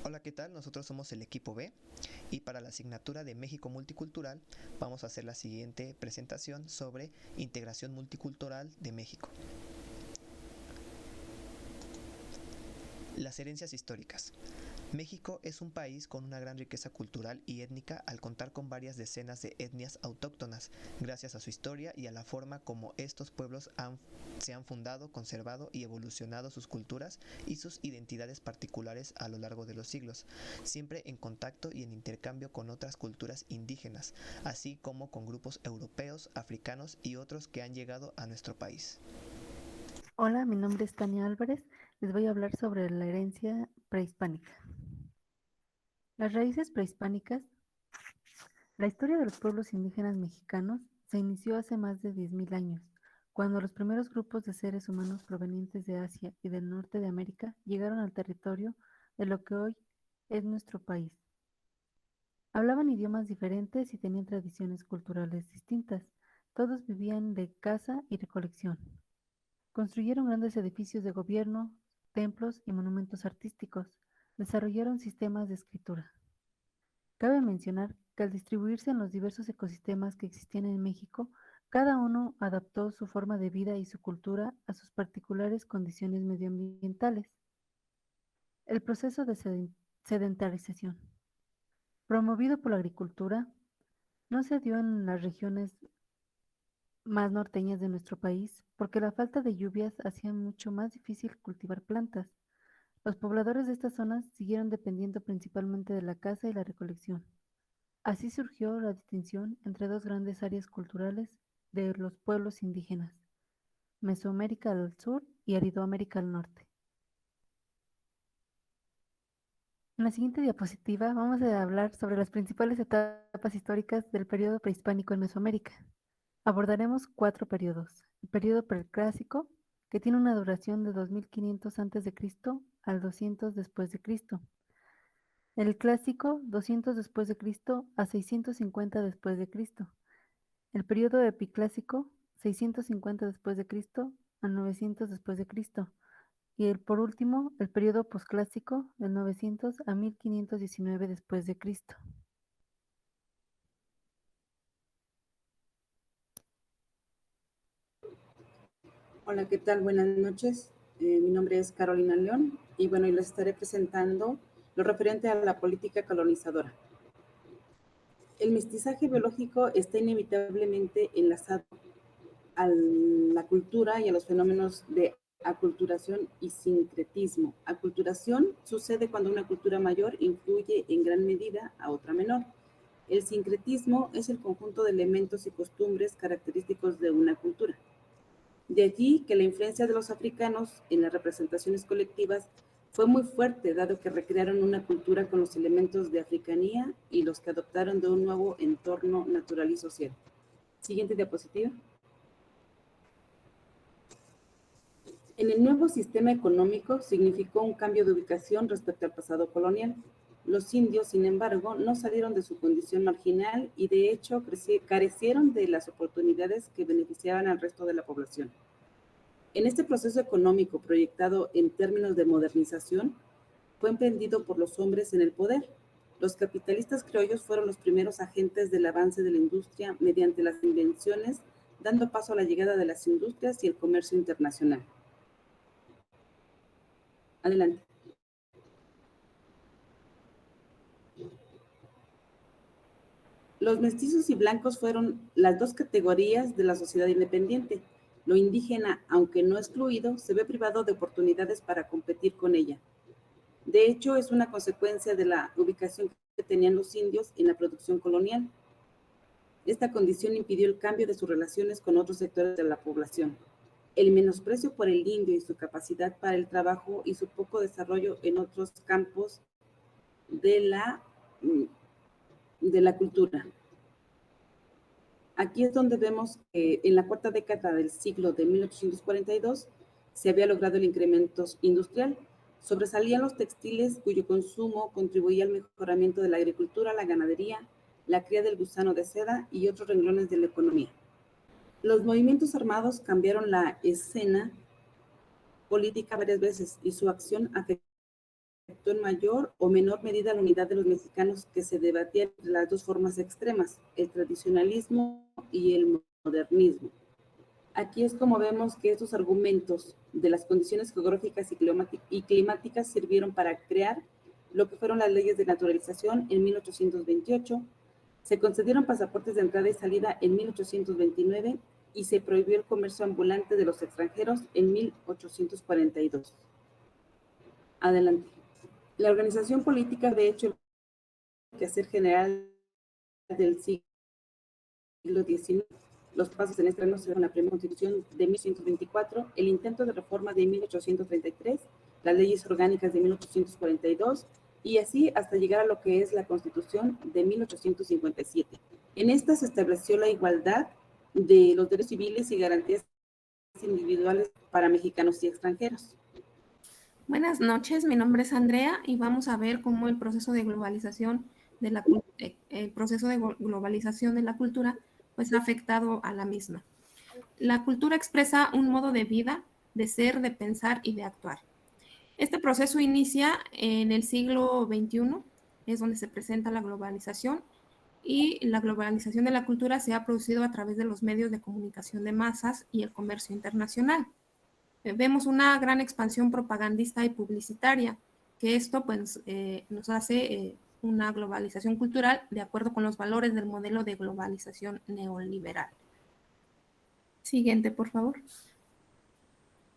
Hola, ¿qué tal? Nosotros somos el equipo B y para la asignatura de México Multicultural vamos a hacer la siguiente presentación sobre integración multicultural de México. Las herencias históricas. México es un país con una gran riqueza cultural y étnica al contar con varias decenas de etnias autóctonas, gracias a su historia y a la forma como estos pueblos se han fundado, conservado y evolucionado sus culturas y sus identidades particulares a lo largo de los siglos, siempre en contacto y en intercambio con otras culturas indígenas, así como con grupos europeos, africanos y otros que han llegado a nuestro país. Hola, mi nombre es Tania Álvarez. Les voy a hablar sobre la herencia prehispánica. Las raíces prehispánicas. La historia de los pueblos indígenas mexicanos se inició hace más de 10.000 años, cuando los primeros grupos de seres humanos provenientes de Asia y del norte de América llegaron al territorio de lo que hoy es nuestro país. Hablaban idiomas diferentes y tenían tradiciones culturales distintas. Todos vivían de caza y recolección. Construyeron grandes edificios de gobierno, templos y monumentos artísticos. Desarrollaron sistemas de escritura. Cabe mencionar que al distribuirse en los diversos ecosistemas que existían en México, cada uno adaptó su forma de vida y su cultura a sus particulares condiciones medioambientales. El proceso de sedentarización, promovido por la agricultura, no se dio en las regiones más norteñas de nuestro país porque la falta de lluvias hacía mucho más difícil cultivar plantas. Los pobladores de estas zonas siguieron dependiendo principalmente de la caza y la recolección. Así surgió la distinción entre dos grandes áreas culturales de los pueblos indígenas, Mesoamérica al sur y Aridoamérica al norte. En la siguiente diapositiva vamos a hablar sobre las principales etapas históricas del periodo prehispánico en Mesoamérica. Abordaremos 4 periodos. El periodo preclásico, que tiene una duración de 2500 a.C. al 200 después de Cristo. El clásico, 200 después de Cristo a 650 después de Cristo. El periodo epiclásico, 650 después de Cristo a 900 después de Cristo. Y por último, el periodo posclásico, del 900 a 1519 después de Cristo. Hola, ¿qué tal? Buenas noches. Mi nombre es Carolina León y bueno, les estaré presentando lo referente a la política colonizadora. El mestizaje biológico está inevitablemente enlazado a la cultura y a los fenómenos de aculturación y sincretismo. Aculturación sucede cuando una cultura mayor influye en gran medida a otra menor. El sincretismo es el conjunto de elementos y costumbres característicos de una cultura. De allí que la influencia de los africanos en las representaciones colectivas fue muy fuerte, dado que recrearon una cultura con los elementos de africanía y los que adoptaron de un nuevo entorno natural y social. Siguiente diapositiva. En el nuevo sistema económico significó un cambio de ubicación respecto al pasado colonial. Los indios, sin embargo, no salieron de su condición marginal y de hecho carecieron de las oportunidades que beneficiaban al resto de la población. En este proceso económico proyectado en términos de modernización, fue emprendido por los hombres en el poder. Los capitalistas criollos fueron los primeros agentes del avance de la industria mediante las invenciones, dando paso a la llegada de las industrias y el comercio internacional. Adelante. Los mestizos y blancos fueron las dos categorías de la sociedad independiente. Lo indígena, aunque no excluido, se ve privado de oportunidades para competir con ella. De hecho, es una consecuencia de la ubicación que tenían los indios en la producción colonial. Esta condición impidió el cambio de sus relaciones con otros sectores de la población. El menosprecio por el indio y su capacidad para el trabajo y su poco desarrollo en otros campos de la cultura. Aquí es donde vemos que en la cuarta década del siglo de 1842 se había logrado el incremento industrial. Sobresalían los textiles cuyo consumo contribuía al mejoramiento de la agricultura, la ganadería, la cría del gusano de seda y otros renglones de la economía. Los movimientos armados cambiaron la escena política varias veces y su acción afectó afectó en mayor o menor medida la unidad de los mexicanos, que se debatía entre las dos formas extremas, el tradicionalismo y el modernismo. Aquí es como vemos que estos argumentos de las condiciones geográficas y climáticas sirvieron para crear lo que fueron las leyes de naturalización en 1828. Se concedieron pasaportes de entrada y salida en 1829 y se prohibió el comercio ambulante de los extranjeros en 1842. Adelante. La organización política, de hecho, el quehacer general del siglo XIX, los pasos en este año serán la primera constitución de 1124, el intento de reforma de 1833, las leyes orgánicas de 1842, y así hasta llegar a lo que es la Constitución de 1857. En esta se estableció la igualdad de los derechos civiles y garantías individuales para mexicanos y extranjeros. Buenas noches, mi nombre es Andrea y vamos a ver cómo el proceso de globalización de la cultura pues ha afectado a la misma. La cultura expresa un modo de vida, de ser, de pensar y de actuar. Este proceso inicia en el siglo XXI, es donde se presenta la globalización, y la globalización de la cultura se ha producido a través de los medios de comunicación de masas y el comercio internacional. Vemos una gran expansión propagandista y publicitaria, que esto pues, nos hace una globalización cultural de acuerdo con los valores del modelo de globalización neoliberal. Siguiente, por favor.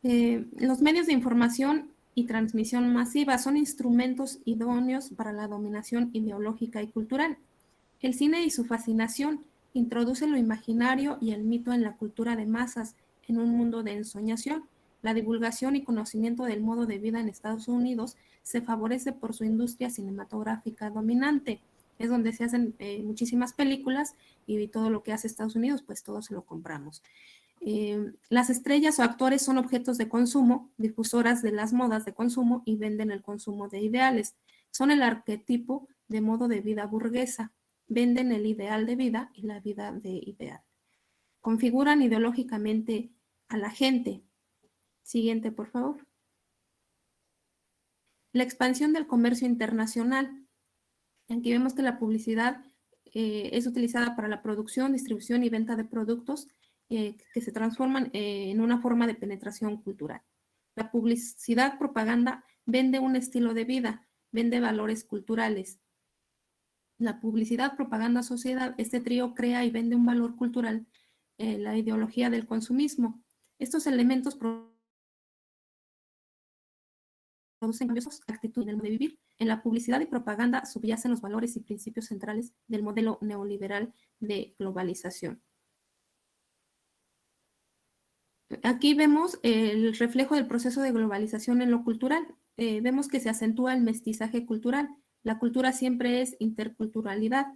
Los medios de información y transmisión masiva son instrumentos idóneos para la dominación ideológica y cultural. El cine y su fascinación introduce lo imaginario y el mito en la cultura de masas en un mundo de ensoñación. La divulgación y conocimiento del modo de vida en Estados Unidos se favorece por su industria cinematográfica dominante. Es donde se hacen muchísimas películas y todo lo que hace Estados Unidos, pues todo se lo compramos. Las estrellas o actores son objetos de consumo, difusoras de las modas de consumo y venden el consumo de ideales. Son el arquetipo de modo de vida burguesa. Venden el ideal de vida y la vida de ideal. Configuran ideológicamente a la gente. Siguiente, por favor. La expansión del comercio internacional. Aquí vemos que la publicidad es utilizada para la producción, distribución y venta de productos que se transforman en una forma de penetración cultural. La publicidad propaganda vende un estilo de vida, vende valores culturales. La publicidad, propaganda, sociedad, este trío crea y vende un valor cultural, la ideología del consumismo. Estos elementos producen cambios de actitud en el modo de vivir. En la publicidad y propaganda subyacen los valores y principios centrales del modelo neoliberal de globalización. Aquí vemos el reflejo del proceso de globalización en lo cultural. Vemos que se acentúa el mestizaje cultural. La cultura siempre es interculturalidad,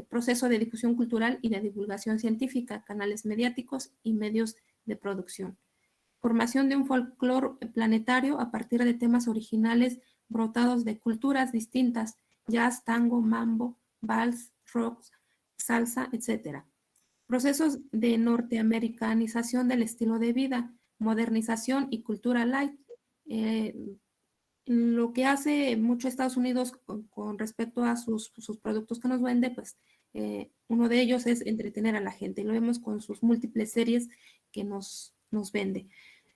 proceso de difusión cultural y de divulgación científica, canales mediáticos y medios de producción. Formación de un folclore planetario a partir de temas originales brotados de culturas distintas, jazz, tango, mambo, vals, rock, salsa, etc. Procesos de norteamericanización del estilo de vida, modernización y cultura light. Lo que hace mucho Estados Unidos con respecto a sus productos que nos vende, pues uno de ellos es entretener a la gente. Lo vemos con sus múltiples series que nos vende.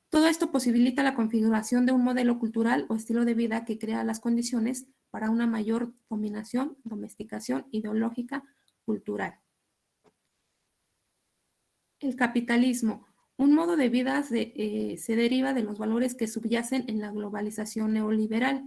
Todo esto posibilita la configuración de un modelo cultural o estilo de vida que crea las condiciones para una mayor dominación, domesticación ideológica, cultural. El capitalismo. Un modo de vida se deriva de los valores que subyacen en la globalización neoliberal.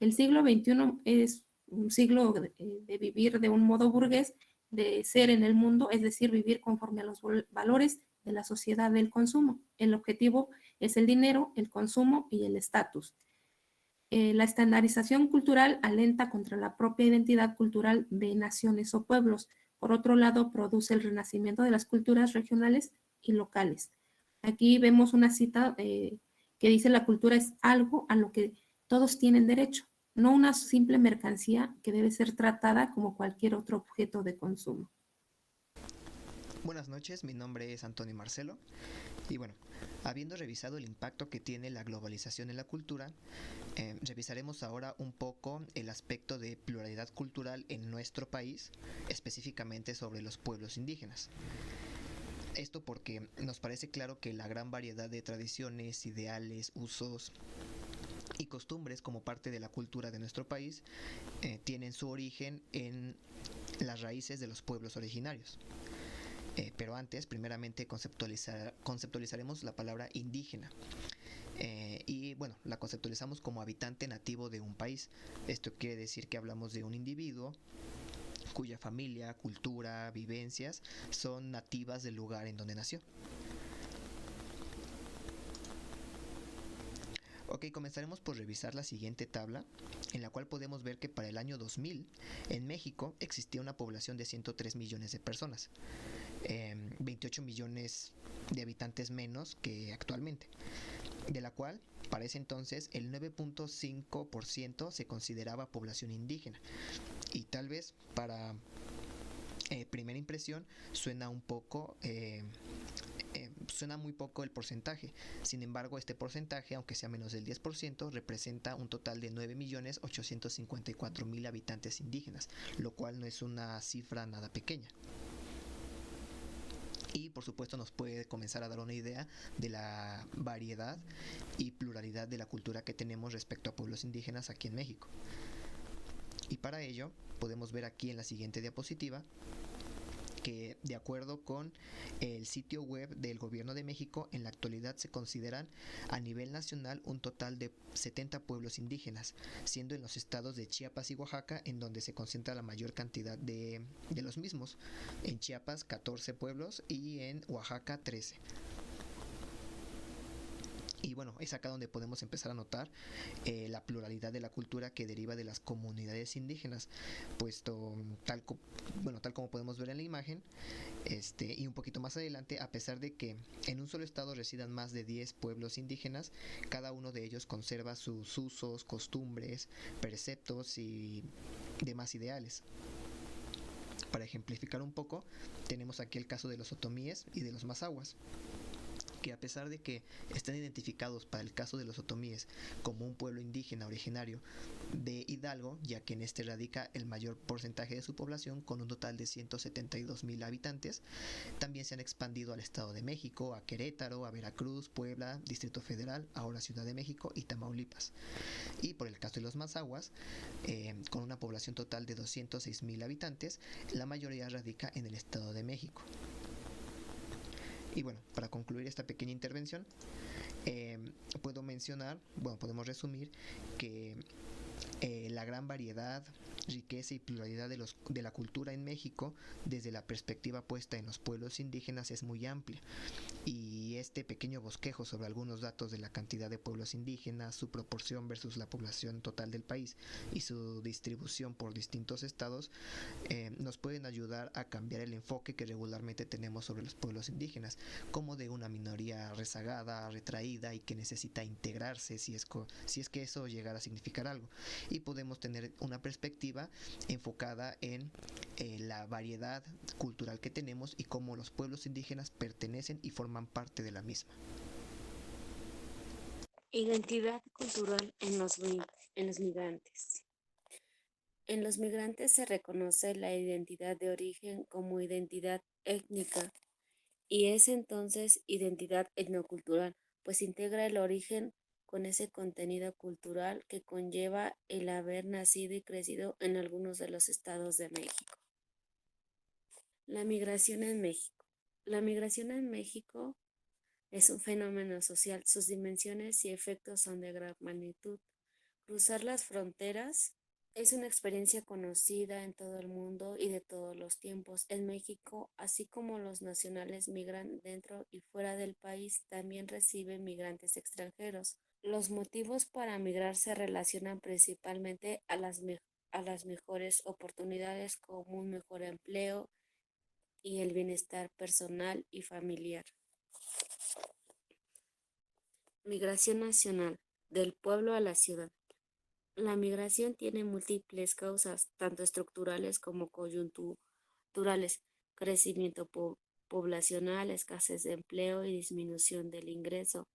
El siglo XXI es un siglo de vivir de un modo burgués, de ser en el mundo, es decir, vivir conforme a los valores de la sociedad del consumo. El objetivo es el dinero, el consumo y el estatus. La estandarización cultural alenta contra la propia identidad cultural de naciones o pueblos. Por otro lado, produce el renacimiento de las culturas regionales y locales. Aquí vemos una cita que dice: la cultura es algo a lo que todos tienen derecho, no una simple mercancía que debe ser tratada como cualquier otro objeto de consumo. Buenas noches, mi nombre es Antonio Marcelo y bueno, habiendo revisado el impacto que tiene la globalización en la cultura, Revisaremos ahora un poco el aspecto de pluralidad cultural en nuestro país, específicamente sobre los pueblos indígenas. Esto porque nos parece claro que la gran variedad de tradiciones, ideales, usos y costumbres como parte de la cultura de nuestro país tienen su origen en las raíces de los pueblos originarios. Pero antes, primeramente, conceptualizaremos la palabra indígena. Y bueno, la conceptualizamos como habitante nativo de un país. Esto quiere decir que hablamos de un individuo cuya familia, cultura, vivencias son nativas del lugar en donde nació. Ok, comenzaremos por revisar la siguiente tabla, en la cual podemos ver que para el año 2000 en México existía una población de 103 millones de personas, 28 millones de habitantes menos que actualmente, de la cual para ese entonces el 9.5% se consideraba población indígena. Y tal vez para primera impresión suena un poco suena muy poco el porcentaje. Sin embargo, este porcentaje, aunque sea menos del 10%, representa un total de 9.854.000 habitantes indígenas, lo cual no es una cifra nada pequeña. Y por supuesto nos puede comenzar a dar una idea de la variedad y pluralidad de la cultura que tenemos respecto a pueblos indígenas aquí en México. Y para ello podemos ver aquí en la siguiente diapositiva que, de acuerdo con el sitio web del Gobierno de México, en la actualidad se consideran a nivel nacional un total de 70 pueblos indígenas, siendo en los estados de Chiapas y Oaxaca en donde se concentra la mayor cantidad de los mismos. En Chiapas 14 pueblos y en Oaxaca 13. Y bueno, es acá donde podemos empezar a notar la pluralidad de la cultura que deriva de las comunidades indígenas, puesto tal como podemos ver en la imagen, y un poquito más adelante, a pesar de que en un solo estado residan más de 10 pueblos indígenas, cada uno de ellos conserva sus usos, costumbres, preceptos y demás ideales. Para ejemplificar un poco, tenemos aquí el caso de los otomíes y de los mazahuas, que a pesar de que están identificados para el caso de los otomíes como un pueblo indígena originario de Hidalgo, ya que en este radica el mayor porcentaje de su población con un total de 172.000 habitantes, también se han expandido al Estado de México, a Querétaro, a Veracruz, Puebla, Distrito Federal, ahora Ciudad de México y Tamaulipas. Y por el caso de los mazahuas, con una población total de 206.000 habitantes, la mayoría radica en el Estado de México. Y bueno, para concluir esta pequeña intervención, podemos resumir que la gran variedad, riqueza y pluralidad de la cultura en México, desde la perspectiva puesta en los pueblos indígenas, es muy amplia. Y este pequeño bosquejo sobre algunos datos de la cantidad de pueblos indígenas, su proporción versus la población total del país y su distribución por distintos estados, nos pueden ayudar a cambiar el enfoque que regularmente tenemos sobre los pueblos indígenas, como de una minoría rezagada, retraída y que necesita integrarse si es que eso llegara a significar algo. Y podemos tener una perspectiva enfocada en la variedad cultural que tenemos y cómo los pueblos indígenas pertenecen y forman parte de la misma. Identidad cultural en los migrantes. En los migrantes se reconoce la identidad de origen como identidad étnica y es entonces identidad etnocultural, pues integra el origen con ese contenido cultural que conlleva el haber nacido y crecido en algunos de los estados de México. La migración en México. La migración en México es un fenómeno social. Sus dimensiones y efectos son de gran magnitud. Cruzar las fronteras es una experiencia conocida en todo el mundo y de todos los tiempos. En México, así como los nacionales migran dentro y fuera del país, también reciben migrantes extranjeros. Los motivos para migrar se relacionan principalmente a las mejores oportunidades, como un mejor empleo y el bienestar personal y familiar. Migración nacional, del pueblo a la ciudad. La migración tiene múltiples causas, tanto estructurales como coyunturales: crecimiento poblacional, escasez de empleo y disminución del ingreso.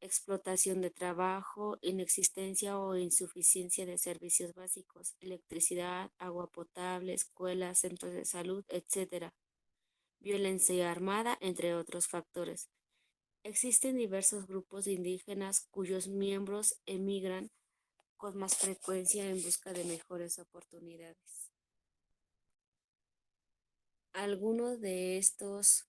explotación de trabajo, inexistencia o insuficiencia de servicios básicos, electricidad, agua potable, escuelas, centros de salud, etc. Violencia armada, entre otros factores. Existen diversos grupos de indígenas cuyos miembros emigran con más frecuencia en busca de mejores oportunidades. Algunos de estos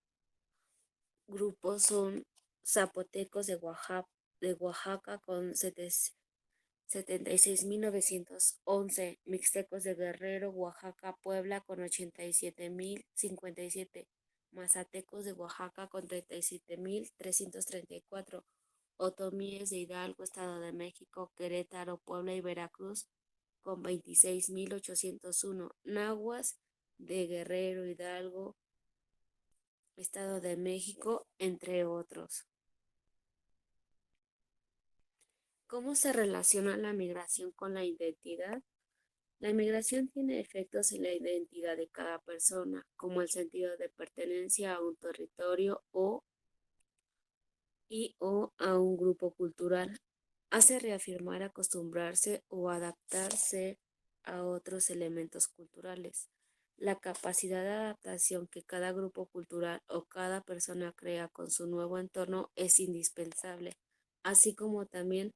grupos son zapotecos de Oaxaca con 76.911, mixtecos de Guerrero, Oaxaca, Puebla con 87.057, mazatecos de Oaxaca con 37.334, otomíes de Hidalgo, Estado de México, Querétaro, Puebla y Veracruz con 26.801, nahuas de Guerrero, Hidalgo, Estado de México, entre otros. ¿Cómo se relaciona la migración con la identidad? La migración tiene efectos en la identidad de cada persona, como el sentido de pertenencia a un territorio o a un grupo cultural. Hace reafirmar, acostumbrarse o adaptarse a otros elementos culturales. La capacidad de adaptación que cada grupo cultural o cada persona crea con su nuevo entorno es indispensable, así como también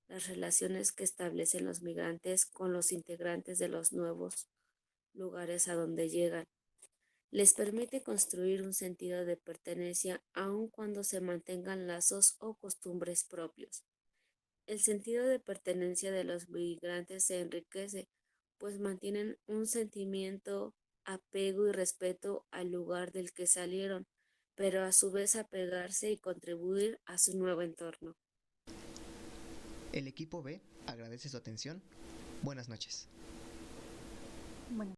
las relaciones que establecen los migrantes con los integrantes de los nuevos lugares a donde llegan. Les permite construir un sentido de pertenencia aun cuando se mantengan lazos o costumbres propios. El sentido de pertenencia de los migrantes se enriquece, pues mantienen un sentimiento, apego y respeto al lugar del que salieron, pero a su vez apegarse y contribuir a su nuevo entorno. El equipo B agradece su atención. Buenas noches. Bueno.